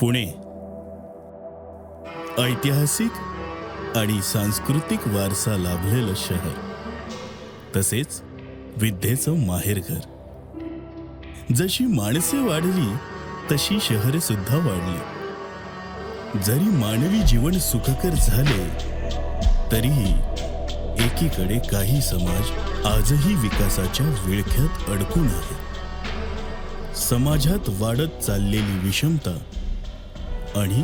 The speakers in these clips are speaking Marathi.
पुणे ऐतिहासिक आणि सांस्कृतिक वारसा लाभलेलं शहर, तसेच विद्येचं माहेरघर. जशी माणसे वाढली तशी शहरे सुद्धा वाढली. जरी मानवी जीवन सुखकर झाले तरीही एकीकडे काही समाज आजही विकासाच्या विळख्यात अडकून आहे. समाजात वाढत चाललेली विषमता आणि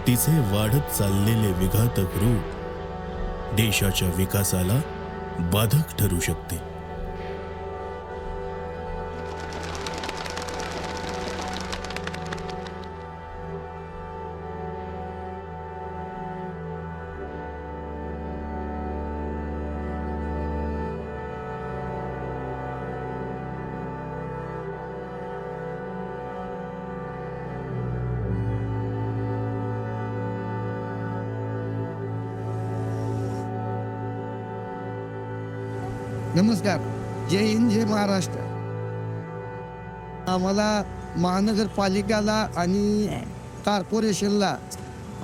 तिचे वाढत चाललेले विघातक रूप देशाच्या विकासाला बाधक ठरू शकते. नमस्कार. जय हिंद, जय महाराष्ट्र. आम्हाला महानगरपालिकाला आणि कॉर्पोरेशनला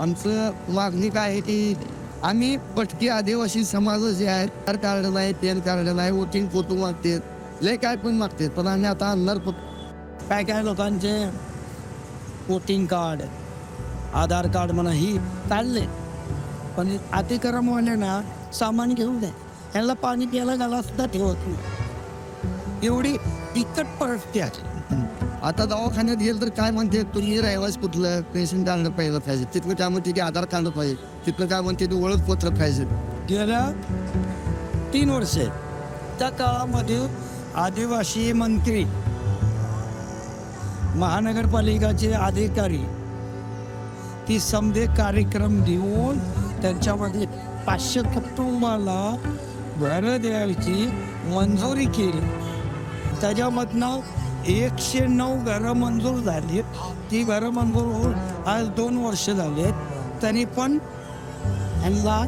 आमचं मागणी काय आहे की आम्ही पटकी आदिवासी समाज जे आहेत, आधार कार्ड नाही, पॅन कार्ड नाही, वोटिंग फोटो मागतात, लय काय पण मागतात, पण आम्ही आता आणणार. काय काय लोकांचे वोटिंग कार्ड, आधार कार्ड म्हणा ही काढले, पण अतिक्रम वाले ना सामान घेऊन द्या, यांना पाणी प्यायला घाला सुद्धा ठेवत नाही. एवढी बिकट परिस्थिती आहे. आता दवाखान्यात गेलं तर काय म्हणते, तुम्ही रहिवासी कुठलं पेन्शन कार्ड पाहिजे, तिथलं काय म्हणते की आधार कार्ड पाहिजे, तिथलं काय म्हणते ते ओळखपत्र पाहिजे. गेल्या 3 वर्षे त्या काळामध्ये आदिवासी मंत्री, महानगरपालिकाचे अधिकारी ती समदे कार्यक्रम देऊन त्यांच्यामध्ये 500 कुटुंबाला घरं द्यायची मंजुरी केली. त्याच्यामधनं 109 घरं मंजूर झाली. ती घरं मंजूर होऊन आज 2 वर्ष झाले, तरी पण ह्यांना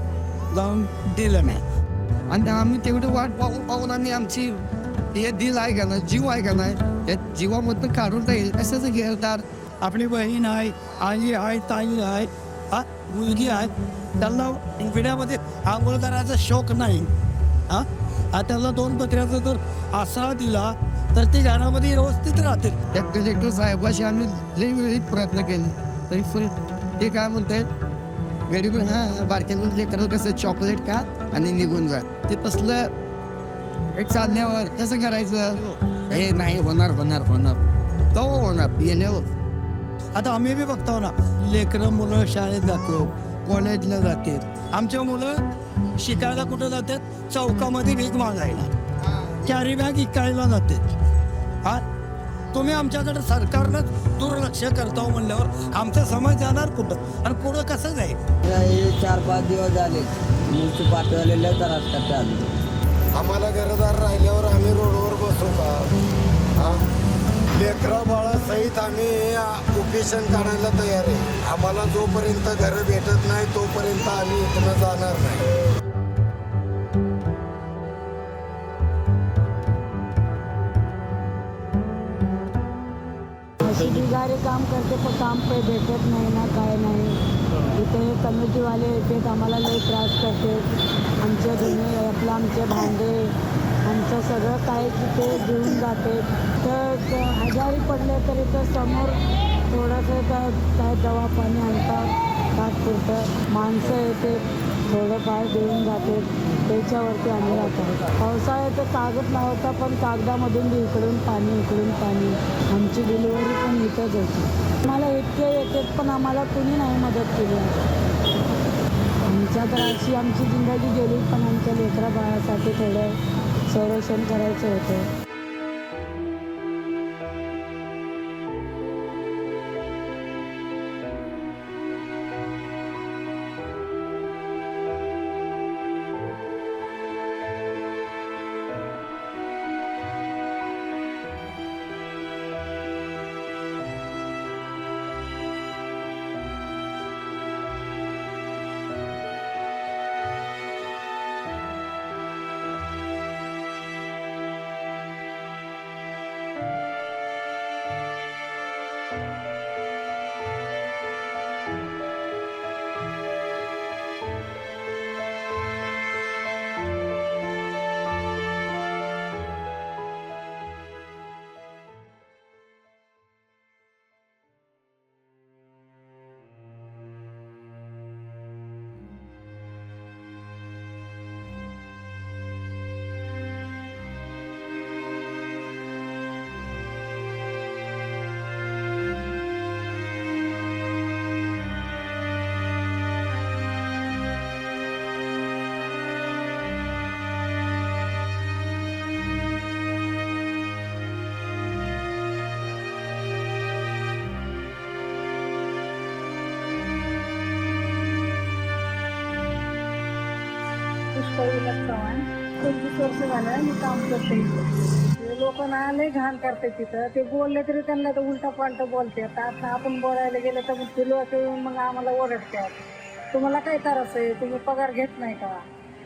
जाऊन दिलं नाही. आणि आम्ही तेवढं वाट पाहून पाहून आम्ही आमची हे दिल आहे का नाही, जीव आहे का नाही, त्या जीवामधनं काढून येईल कशाचं घेरदार. आपली बहीण आहे, आई आहे, ताई आहे, हा मुलगी आहे, त्यांना पिढ्यामध्ये आंघोळ करायचा शौक नाही. त्याला 2 पत्र्याचा जर आसरा दिला तर ते घरामध्ये व्यवस्थित राहते. त्या कलेक्टर साहेबाशी आम्ही लई वेळी प्रयत्न केले, तरी पण ते काय म्हणतात, गरीब बारक्यातून लेकरं कसं चॉकलेट का आणि निघून जा. ते तसलं एक चालण्यावर कसं करायचं, हे नाही होणार होणार होणार तो होणार येण्यावर. आता आम्ही बी बघतो ना, लेकरं मुलं शाळेत जातो, कॉलेजला जाते. आमच्या मुलं शिकायला कुठं जातात, चौकामध्ये भीक मागायला, कॅरी बॅग विकायला जाते. तुम्ही आमच्याकडे सरकारनंच दुर्लक्ष करतो म्हणल्यावर आमचा समाज जाणार कुठं आणि पुढं कसं जाईल. 4-5 दिवस झाले म्युन्सिपाल्टीवाले त्रास करतात. आम्हाला घरदार राहिल्यावर आम्ही रोडवर बसू का? लेकरा बाळा सहित आम्ही उपेशन काढायला तयार आहे. आम्हाला जोपर्यंत घरं भेटत नाही तोपर्यंत आम्ही इथनं जाणार नाही. बिगारे काम करते पण काम पे भेटत नाही ना, काय नाही. इथे कमिटीवाले येतात, आम्हाला लई त्रास करते. आमच्या जुने आमचे भांडे, आमचं सगळं काय तिथे देऊन जाते. तर आजारी पडले तरी तर समोर थोडंसं काय दवा पाणी आणतात, तात्पुरतं माणसं येते, थोडं काय देऊन जाते, त्याच्यावरती आम्ही राहतो. पावसाळ्यात कागद लावता, पण कागदामधून बी इकडून पाणी. आमची डिलिव्हरी पण इथंच होती. आम्हाला इतके येतात पण आम्हाला कुणी नाही मदत केली. आमच्या तर अशी आमची जिंदगी गेली, पण आमच्या लेकरा बाळासाठी थोडं संरक्षण करायचं होतं. सुनीता विलास चव्हाण 25 वर्ष झालं मी काम करते इथे. लोकांना लय घाण करते तिथं. ते बोलले तरी त्यांना तर उलटा पालटा बोलतात. आता आपण बोलायला गेलं तर मग ते लोक येऊन मग आम्हाला ओरडतात. तुम्हाला काय त्रास आहे, तुम्ही पगार घेत नाही का,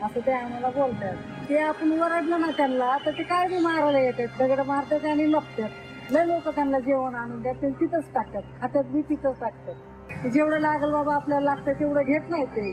असं ते आम्हाला बोलतात. ते आपण ओरडलं ना त्यांना तर ते काय बी मारायला येतात, दगड मारतात आणि लपतात. लय लोक त्यांना जेवण आणून द्या ते तिथंच टाकतात, खात्यात बी तिथंच टाकतात. जेवढं लागल बाबा आपल्याला लागतं तेवढं घेत नाही ते.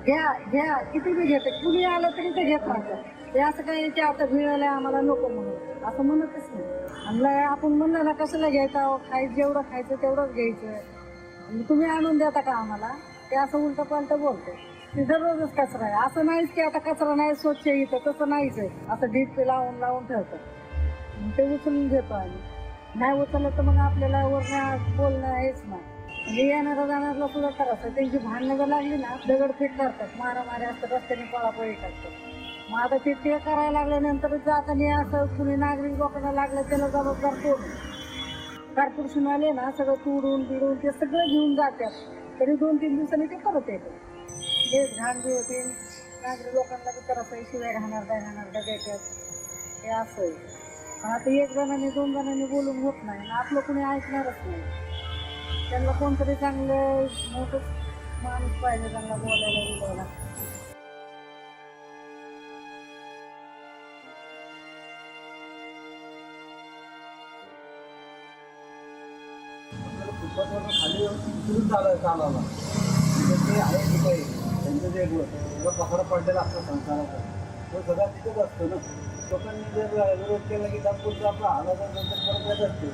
घ्या घ्या किती बी घेतात, कुणी आलं तरी ते घेत राहतात. ते असं काही ते आता मिळालं आम्हाला नको म्हणून असं म्हणतच नाही. आणि आपण म्हणलं ना कशाला घ्यायचं, जेवढं खायचं तेवढंच घ्यायचं, तुम्ही आणून देता का आम्हाला, ते असं उलटं पालटं बोलतं. ते दररोजच कचरा आहे. असं नाहीच की आता कचरा नाही स्वच्छ इथं, तसं नाहीच आहे. असं डीप लावून ठेवतं, ते उचलून घेतो आम्ही. नाही उचललं तर मग आपल्याला वरनं बोलणं हेच ना. म्हणजे येणारा जाणारला सुद्धा त्रास आहे. त्यांची भांडणं जर लागली ना दगडफेक करतात, मारामारी असतात, रस्त्याने पळापळी करतात. मग आता ते करायला लागल्यानंतर जाताना असं कुणी नागरिक लोकांना लागलं त्याला जबाबदार कोण. कॉर्पोरेशन आले ना सगळं तोडून बिडून ते सगळं घेऊन जातात. तरी 2-3 दिवसांनी ते परत येतात. हे घाण बी होते, नागरिक लोकांना बी त्रास आहे, शिवाय घालणार देतात. हे असं आहे. पण आता 1 जणांनी 2 जणांनी बोलून होत नाही ना, आपलं कुणी ऐकणारच नाही. त्यांना कोणतरी चांगलं मोठं माणूस पाहिजे त्यांना बोलायला बिलायला. खाली उचलून चालायला ते आहे की काही त्यांचं जे पकडा पडलेला असतो संसाराचा तो सगळा तिथेच असतो ना. लोकांनी जर विरोध केला की तात्पुरता आपला आलानंतर परत येत असते.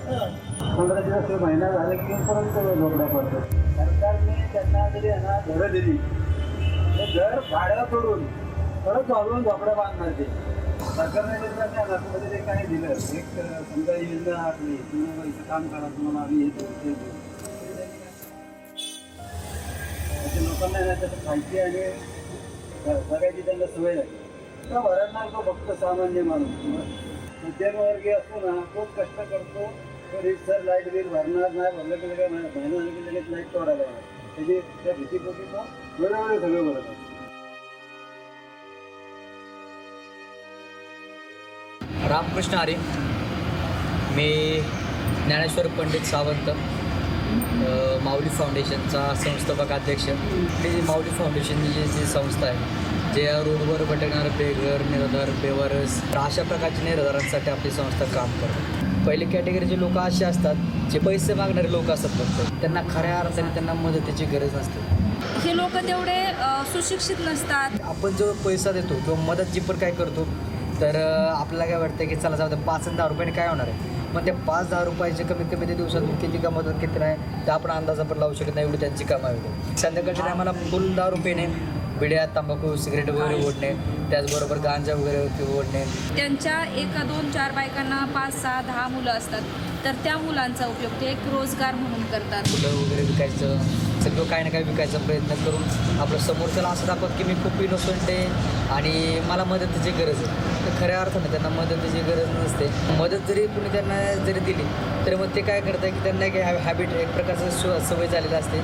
15 दिवस ते महिना झाले की परत झोपड्या पडतो. सरकारने त्यांना जरी ना घरं दिली तर घर भाड्याला सोडून परत घालून झोपड्या बांधणार ते. सरकारने जर त्या नागपूरमध्ये जे काही दिलं, एक समजा योजना आपली तुम्हाला इथं काम करा, तुम्हाला आम्ही हे लोकांना त्याचं माहिती आणि सगळ्याची त्यांना सवय लागली. तर भरणार तो फक्त सामान्य माणूस मध्यमवर्गीय असतो ना, तोच कष्ट करतो. तो रिक्सर लाईट बिल भरणार नाही, भरलं की लगेच महिना झालं की लगेच लाईट तोडायला त्याची त्या भीतीपोटी तो वेळोवेळी सगळं भरत असतो. रामकृष्ण हरी. मी ज्ञानेश्वर पंडित सावंत, माऊली फाउंडेशनचा संस्थापक अध्यक्ष. ही माऊली फाउंडेशन ही जी संस्था आहे जे रोडवर भटकणारे बेघर, निराधार, बेवारस अशा प्रकारच्या निराधारांसाठी आपली संस्था काम करते. पहिली कॅटेगरीचे लोक असे असतात जे पैसे मागणारे लोक असतात, फक्त त्यांना खऱ्या अर्थाने त्यांना मदतीची गरज नसते. हे लोक तेवढे सुशिक्षित नसतात. आपण जो पैसा देतो किंवा मदत जी पण काय करतो तर आपल्याला काय वाटतं की चला जाऊ दे 5-10 रुपयाने काय होणार आहे. मग त्या 5-10 रुपयाचे कमीत कमी ते दिवसातून किती कमवतात किती नाही ते आपण अंदाजा पण लावू शकत नाही, एवढी त्यांची कमाई होते. संध्याकाळच्या टायमाला फुल दारू पिणे, बिड्या, तंबाखू, सिगरेट वगैरे ओढणे, त्याचबरोबर गांजा वगैरे ओढणे. त्यांच्या 1, 2, 4 बायकांना 5, 6, 10 मुलं असतात, तर त्या मुलांचा उपयोग ते एक रोजगार म्हणून करतात. फुलं वगैरे विकायचं, सगळं काही ना काही विकायचा प्रयत्न करून आपलं समोरच्याला असं दाखवत की मी खूप इनोसंट आहे आणि मला मदतीची गरज आहे. तर खऱ्या अर्थानं त्यांना मदतीची गरज नसते. मदत जरी कुणी त्यांना जरी दिली तरी मग ते काय करतं की त्यांना एक हॅबिट, एक प्रकारचं सवय झालेली असते.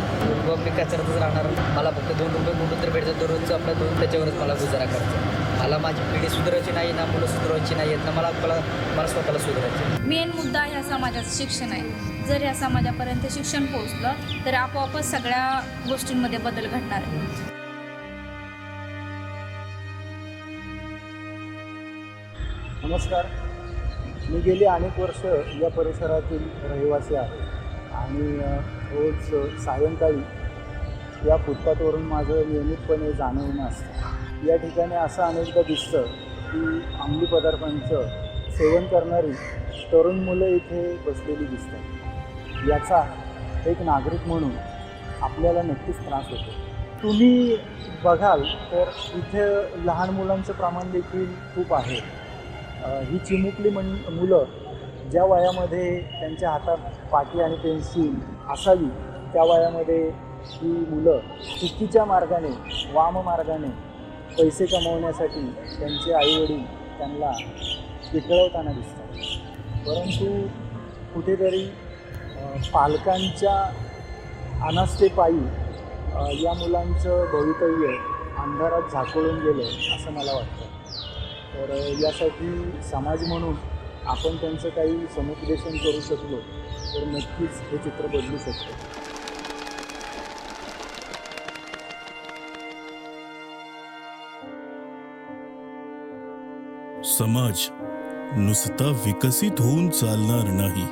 मी कचऱ्यातच राहणार, मला फक्त 2 रुपये कुठून तर भेटतात दररोजचं आपल्या त्याच्यावरच मला गुजारा करायचा. मला माझी पिढी सुधारायची नाही ना, मुलं सुधारायची नाही आहेत ना, मला स्वतःला सुधारायचं. मेन मुद्दा ह्या समाजाचं शिक्षण आहे. जर या समाजापर्यंत शिक्षण पोहोचलं तर आपोआपच सगळ्या गोष्टींमध्ये बदल घडणार आहे. नमस्कार. मी गेली अनेक वर्ष या परिसरातील रहिवासी आहे आणि रोज सायंकाळी या फुटपाथवरून माझं नियमितपणे जाणं येणं असतं. या ठिकाणी असं अनेकदा दिसतं की अंमली पदार्थांचं सेवन करणारी तरुण मुलं इथे बसलेली दिसतात. याचा एक नागरिक म्हणून आपल्याला नक्कीच त्रास होतो. तुम्ही बघाल तर इथे लहान मुलांचं प्रमाण देखील खूप आहे. ही चिमुकली मुलं ज्या वयामध्ये त्यांच्या हातात पाटी आणि पेन्सिल असावी त्या वयामध्ये ही मुलं चुकीच्या मार्गाने, वाममार्गाने पैसे कमवण्यासाठी त्यांचे आईवडील त्यांना पिटळवताना दिसतात. परंतु कुठेतरी पालकांच्या अनास्थेपायी या मुलांचं भवितव्य अंधारात झाकोळून गेलं असं मला वाटतं. तर यासाठी समाज म्हणून आपण त्यांचं काही समुपदेशन करू शकलो तर नक्कीच हे चित्र बदलू शकतं. समाज नुसता विकसित होऊन चालणार नाही,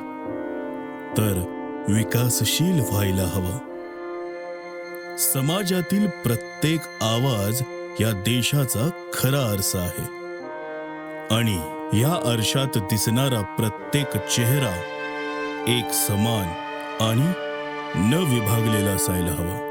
तर विकासशील व्हायला हवा. समाजातील प्रत्येक आवाज या देशाचा खरा आरसा आहे आणि या आरशात दिसणारा प्रत्येक चेहरा एक समान आणि न विभागलेला असायला हवा.